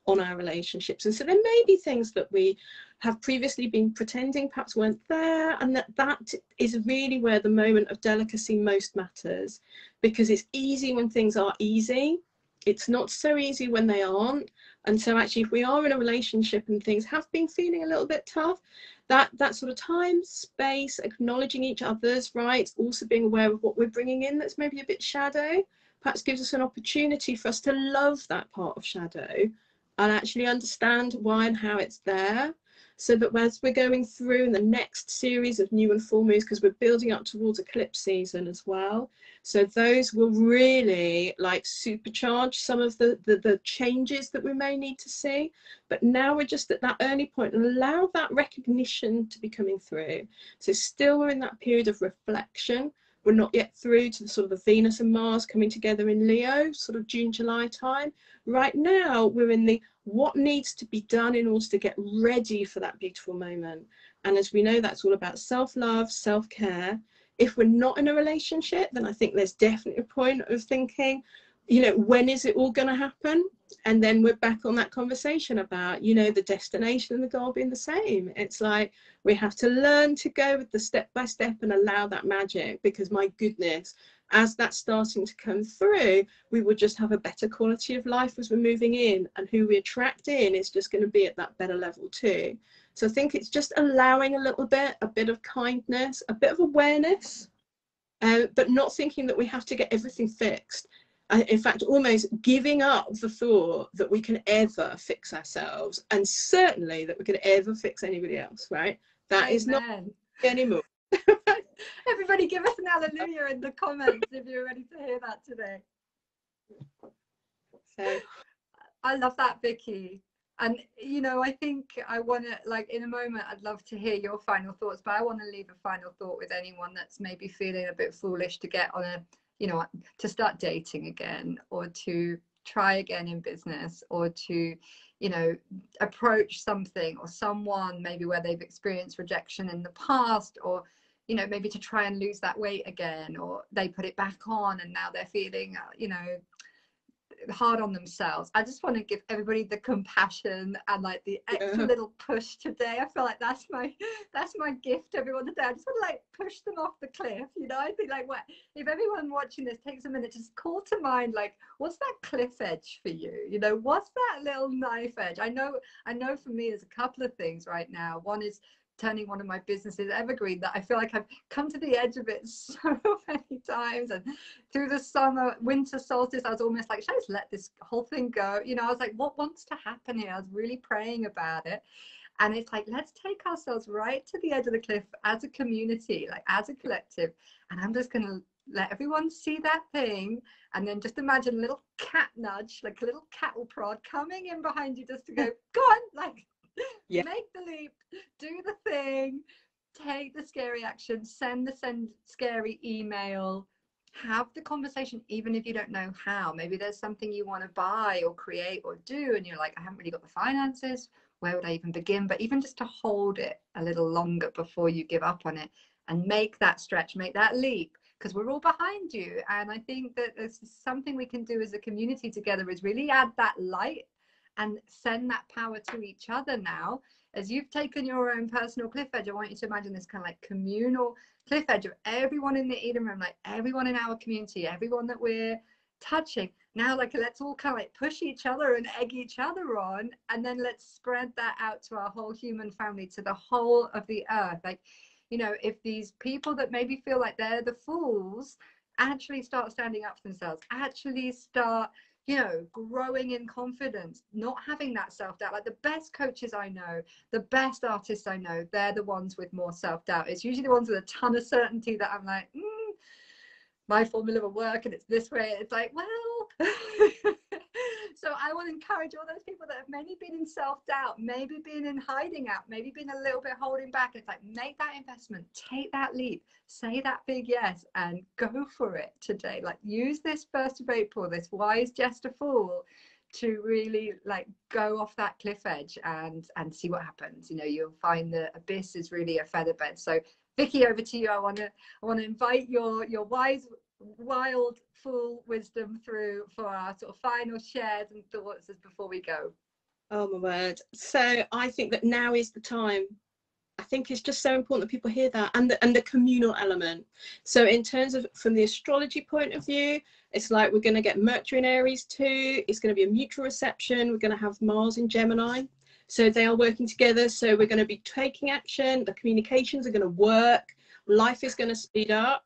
on our relationships. And so there may be things that we have previously been pretending perhaps weren't there, and that is really where the moment of delicacy most matters, because it's easy when things are easy. It's not so easy when they aren't. And so actually, if we are in a relationship and things have been feeling a little bit tough, that sort of time, space, acknowledging each other's rights, also being aware of what we're bringing in that's maybe a bit shadow, perhaps gives us an opportunity for us to love that part of shadow and actually understand why and how it's there, so that as we're going through in the next series of new and full moons, because we're building up towards eclipse season as well, so those will really like supercharge some of the changes that we may need to see. But now we're just at that early point and allow that recognition to be coming through. So still we're in that period of reflection. We're not yet through to the sort of the Venus and Mars coming together in Leo, sort of June, July time. Right now, we're in the what needs to be done in order to get ready for that beautiful moment. And as we know, that's all about self-love, self-care. If we're not in a relationship, then I think there's definitely a point of thinking, you know, when is it all going to happen? And then we're back on that conversation about, you know, the destination and the goal being the same. It's like we have to learn to go with the step by step and allow that magic, because my goodness, as that's starting to come through, we will just have a better quality of life as we're moving in, and who we attract in is just going to be at that better level too. So I think it's just allowing a bit of kindness, a bit of awareness, but not thinking that we have to get everything fixed. In fact, almost giving up the thought that we can ever fix ourselves, and certainly that we can ever fix anybody else, right? That Amen. Is not anymore. Everybody give us an hallelujah in the comments if you're ready to hear that today. So I love that, Vicky. And, you know, I think I want to, like, in a moment, I'd love to hear your final thoughts, but I want to leave a final thought with anyone that's maybe feeling a bit foolish to get on a, you know, to start dating again, or to try again in business, or to, you know, approach something or someone maybe where they've experienced rejection in the past, or, you know, maybe to try and lose that weight again, or they put it back on and now they're feeling, you know, hard on themselves. I just want to give everybody the compassion and like the extra little push today. I feel like that's my gift to everyone today. I just want to like push them off the cliff, you know. I think like, what if everyone watching this takes a minute to just call to mind, like, what's that cliff edge for you, you know, what's that little knife edge? I know for me there's a couple of things right now. One is turning one of my businesses evergreen, that I feel like I've come to the edge of it so many times, and through the summer, winter solstice, I was almost like, should I just let this whole thing go? You know, I was like, what wants to happen here? I was really praying about it, and it's like, let's take ourselves right to the edge of the cliff as a community, like as a collective, and I'm just gonna let everyone see that thing, and then just imagine a little cat nudge, like a little cattle prod coming in behind you, just to go, go on, like, yeah. Make the leap, do the thing, take the scary action, send the scary email, have the conversation, even if you don't know how. Maybe there's something you want to buy or create or do, and you're like, I haven't really got the finances. where would I even begin? But even just to hold it a little longer before you give up on it and make that stretch, make that leap, because we're all behind you. And I think that this is something we can do as a community together, is really add that light and send that power to each other. Now, as you've taken your own personal cliff edge, I want you to imagine this kind of like communal cliff edge of everyone in the Eden Room, like everyone in our community, everyone that we're touching. Now, like, let's all kind of like push each other and egg each other on, and then let's spread that out to our whole human family, to the whole of the earth. Like, you know, if these people that maybe feel like they're the fools actually start standing up for themselves, actually start, you know, growing in confidence, not having that self-doubt. Like the best coaches I know, the best artists I know, they're the ones with more self-doubt. It's usually the ones with a ton of certainty that I'm like, my formula will work and it's this way. It's like, well, so I want to encourage all those people that have maybe been in self-doubt, maybe been in hiding out, maybe been a little bit holding back. It's like, make that investment, take that leap, say that big yes, and go for it today. Like, use this 1st of April, this wise jest a fool, to really like go off that cliff edge and see what happens. You know, you'll find the abyss is really a featherbed. So Vicky, over to you. I want to invite your wise, wild, full wisdom through for our sort of final shares and thoughts as before we go. Oh my word. So I think that now is the time. I think it's just so important that people hear that, and the communal element. So in terms of, from the astrology point of view, it's like we're going to get Mercury in Aries too. It's going to be a mutual reception. We're going to have Mars in Gemini. So they are working together. So we're going to be taking action. The communications are going to work. Life is going to speed up.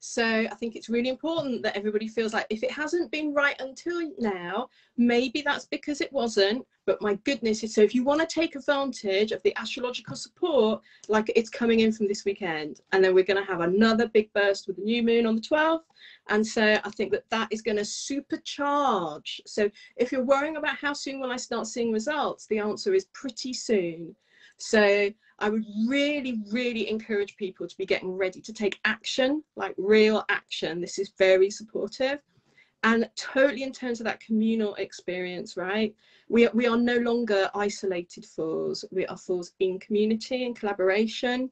So I think it's really important that everybody feels like, if it hasn't been right until now, maybe that's because it wasn't. But my goodness, so if you want to take advantage of the astrological support, like, it's coming in from this weekend. And then we're going to have another big burst with the new moon on the 12th. And so I think that that is going to supercharge. So if you're worrying about how soon will I start seeing results, the answer is pretty soon. So I would really, really encourage people to be getting ready to take action, like real action. This is very supportive. And totally in terms of that communal experience, right? We are no longer isolated fools. We are fools in community and collaboration.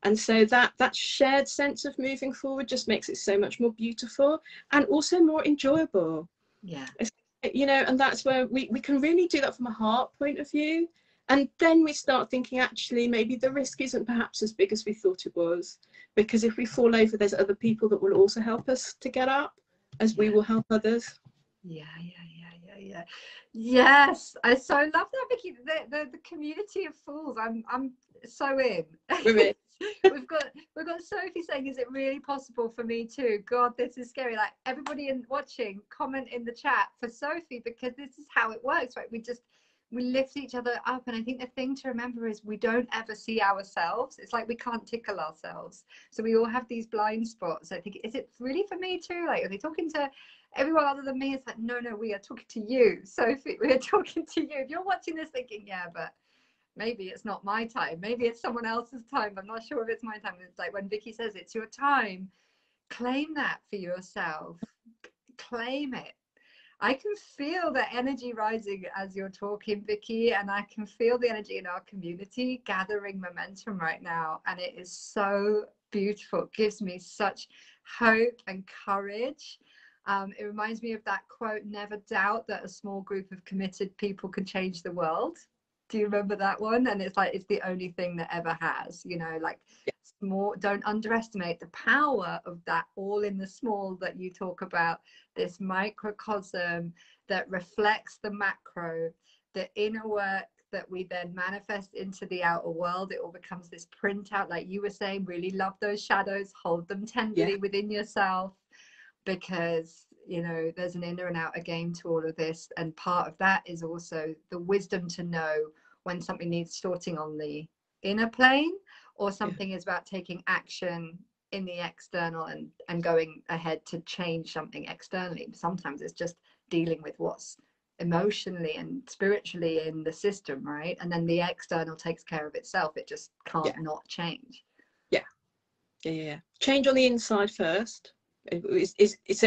And so that shared sense of moving forward just makes it so much more beautiful and also more enjoyable. Yeah. You know, and that's where we can really do that from a heart point of view. And then we start thinking, actually, maybe the risk isn't perhaps as big as we thought it was. Because if we fall over, there's other people that will also help us to get up, as we will help others. Yeah. Yes, I so love that, Vicky. The community of fools. I'm so in. We're in. we've got Sophie saying, is it really possible for me too? God, this is scary. Like, everybody watching, comment in the chat for Sophie, because this is how it works, right? We lift each other up. And I think the thing to remember is we don't ever see ourselves. It's like we can't tickle ourselves. So we all have these blind spots. I think, is it really for me too? Like, are they talking to everyone other than me? It's like, no, we are talking to you, Sophie. We are talking to you. If you're watching this thinking, yeah, but maybe it's not my time. Maybe it's someone else's time. I'm not sure if it's my time. It's like when Vicky says it's your time, claim that for yourself. Claim it. I can feel the energy rising as you're talking, Vicky, and I can feel the energy in our community gathering momentum right now. And it is so beautiful. It gives me such hope and courage. It reminds me of that quote, never doubt that a small group of committed people can change the world. Do you remember that one? And it's like, it's the only thing that ever has, you know, like, small, don't underestimate the power of that all in the small that you talk about, this microcosm that reflects the macro, the inner work that we then manifest into the outer world. It all becomes this printout, like you were saying. Really love those shadows, hold them tenderly within yourself, because, you know, there's an inner and outer game to all of this. And part of that is also the wisdom to know when something needs sorting on the inner plane, or something is about taking action in the external and going ahead to change something externally. Sometimes it's just dealing with what's emotionally and spiritually in the system, right? And then the external takes care of itself. It just can't not change. Change on the inside first. So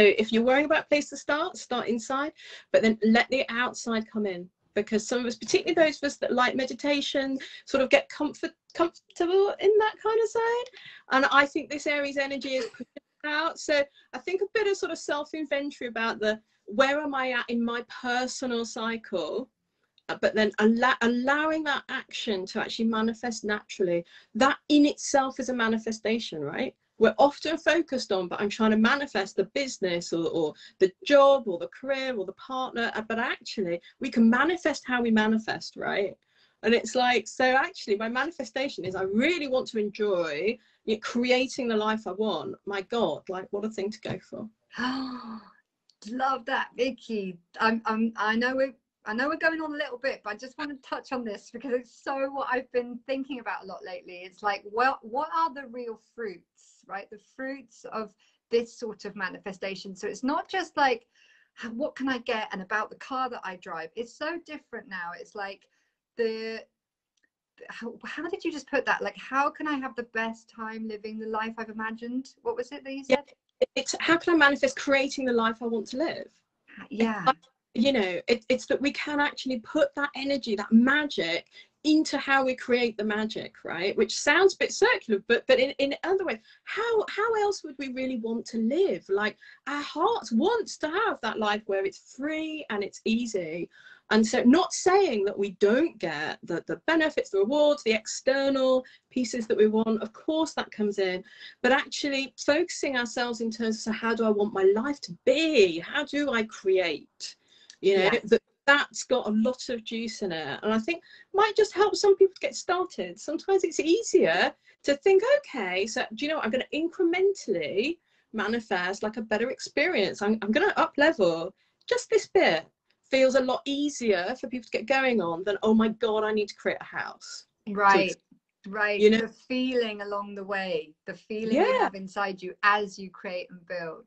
if you're worrying about a place to start inside, but then let the outside come in. because some of us, particularly those of us that like meditation, sort of get comfortable in that kind of side. And I think this Aries energy is pushing out. So I think a bit of sort of self-inventory about where am I at in my personal cycle, but then allowing that action to actually manifest naturally. That in itself is a manifestation, right? We're often focused on, but I'm trying to manifest the business or the job or the career or the partner, but actually we can manifest how we manifest, right? And it's like, so actually my manifestation is I really want to enjoy creating the life I want. My God, like what a thing to go for. Love that, Vicky. I know we're going on a little bit, but I just want to touch on this because it's so what I've been thinking about a lot lately. It's like, well, what are the real fruits, right? The fruits of this sort of manifestation. So it's not just like, what can I get and about the car that I drive. It's so different now. It's like how did you just put that? Like, how can I have the best time living the life I've imagined? What was it that you said? It's how can I manifest creating the life I want to live? Yeah. You know, it's that we can actually put that energy, that magic into how we create the magic, right? Which sounds a bit circular, but in other ways, how else would we really want to live? Like our hearts wants to have that life where it's free and it's easy. And so not saying that we don't get the benefits, the rewards, the external pieces that we want, of course that comes in, but actually focusing ourselves in terms of, so how do I want my life to be? How do I create? You know, that's got a lot of juice in it. And I think might just help some people to get started. Sometimes it's easier to think, okay, so do you know what, I'm going to incrementally manifest like a better experience. I'm going to up level just this bit. Feels a lot easier for people to get going on than, oh my God, I need to create a house. Right. You know, the feeling along the way, the feeling you have inside you as you create and build.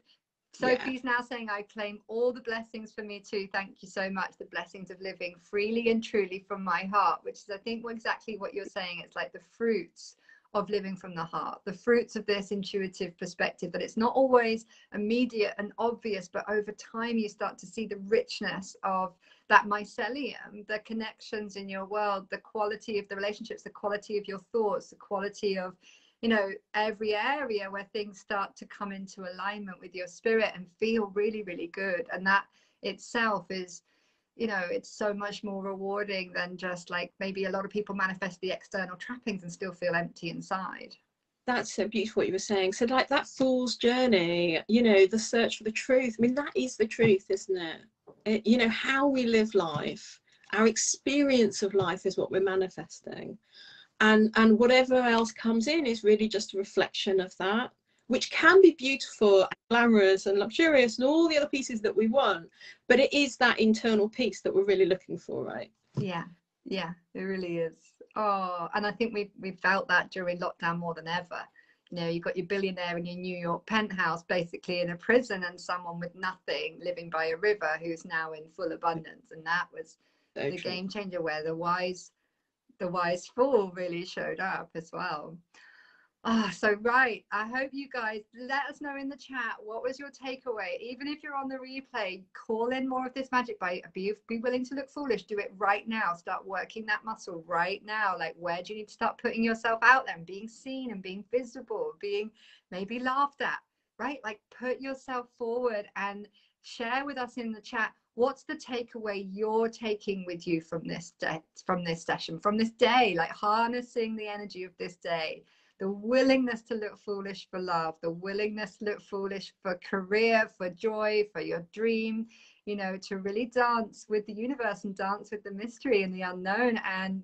Sophie's now saying, I claim all the blessings for me too. Thank you so much. The blessings of living freely and truly from my heart, which is, I think, exactly what you're saying. It's like the fruits of living from the heart, the fruits of this intuitive perspective, that it's not always immediate and obvious, but over time you start to see the richness of that mycelium, the connections in your world, the quality of the relationships, the quality of your thoughts, the quality of, you know, every area where things start to come into alignment with your spirit and feel really, really good. And that itself is, you know, it's so much more rewarding than just like maybe a lot of people manifest the external trappings and still feel empty inside. That's so beautiful what you were saying. So like that fool's journey, you know, the search for the truth. I mean, that is the truth, isn't it? You know, how we live life, our experience of life is what we're manifesting. And whatever else comes in is really just a reflection of that, which can be beautiful and glamorous and luxurious and all the other pieces that we want, but it is that internal piece that we're really looking for, right? Yeah, it really is. Oh, and I think we felt that during lockdown more than ever. You know, you've got your billionaire in your New York penthouse basically in a prison, and someone with nothing living by a river who's now in full abundance. And that was so the true. Game changer, where the wise fool really showed up as well. So right, I hope you guys let us know in the chat, what was your takeaway? Even if you're on the replay, call in more of this magic. Be willing to look foolish. Do it right now. Start working that muscle right now. Like, where do you need to start putting yourself out there and being seen and being visible, being maybe laughed at, right? Like, put yourself forward and share with us in the chat, what's the takeaway you're taking with you from this session, from this day, like harnessing the energy of this day. The willingness to look foolish for love, the willingness to look foolish for career, for joy, for your dream, you know, to really dance with the universe and dance with the mystery and the unknown. And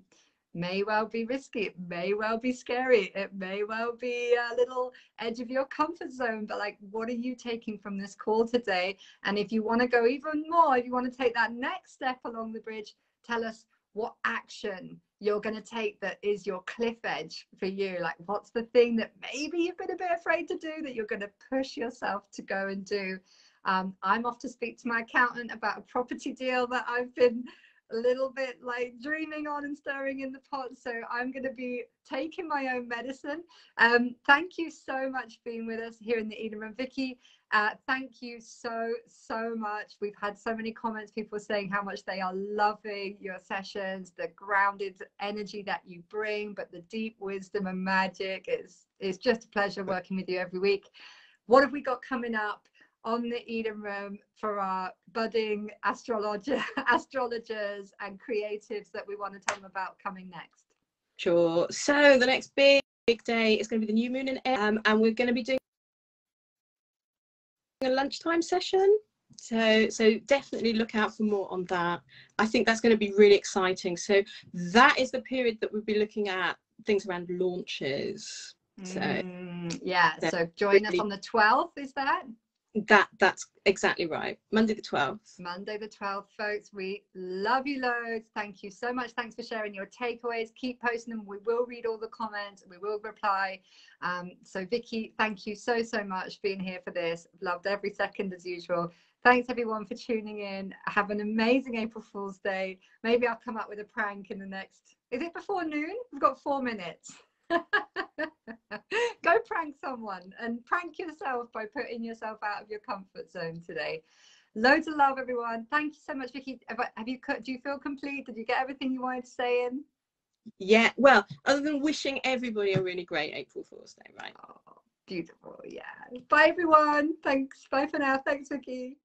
may well be risky, it may well be scary, it may well be a little edge of your comfort zone, but like, what are you taking from this call today? And if you want to go even more, if you want to take that next step along the bridge, tell us what action you're going to take that is your cliff edge for you. Like, what's the thing that maybe you've been a bit afraid to do that you're going to push yourself to go and do? I'm off to speak to my accountant about a property deal that I've been a little bit like dreaming on and stirring in the pot. So I'm going to be taking my own medicine. Thank you so much for being with us here in the Eden Room. Vicky, thank you so much. We've had so many comments, people saying how much they are loving your sessions, the grounded energy that you bring, but the deep wisdom and magic. It's just a pleasure working with you every week. What have we got coming up on the Eden Room for our budding astrologers and creatives that we want to tell them about coming next? Sure. So the next big day is going to be the new moon in Aries, and we're going to be doing a lunchtime session. So definitely look out for more on that. I think that's going to be really exciting. So that is the period that we'll be looking at things around launches. So so join us on the 12th. Is that's exactly right. Monday the 12th. Monday the 12th, folks. We love you loads. Thank you so much. Thanks for sharing your takeaways. Keep posting them. We will read all the comments. We will reply. So Vicky, thank you so much for being here for this. Loved every second as usual. Thanks everyone for tuning in. Have an amazing April Fool's Day. Maybe I'll come up with a prank in the next, is it before noon? We've got 4 minutes. Go prank someone and prank yourself by putting yourself out of your comfort zone today. Loads of love, everyone. Thank you so much, Vicky. Do you feel complete? Did you get everything you wanted to say in? Yeah, well, other than wishing everybody a really great April Fool's Day, right? Oh, beautiful. Yeah. Bye everyone. Thanks. Bye for now. Thanks, Vicky.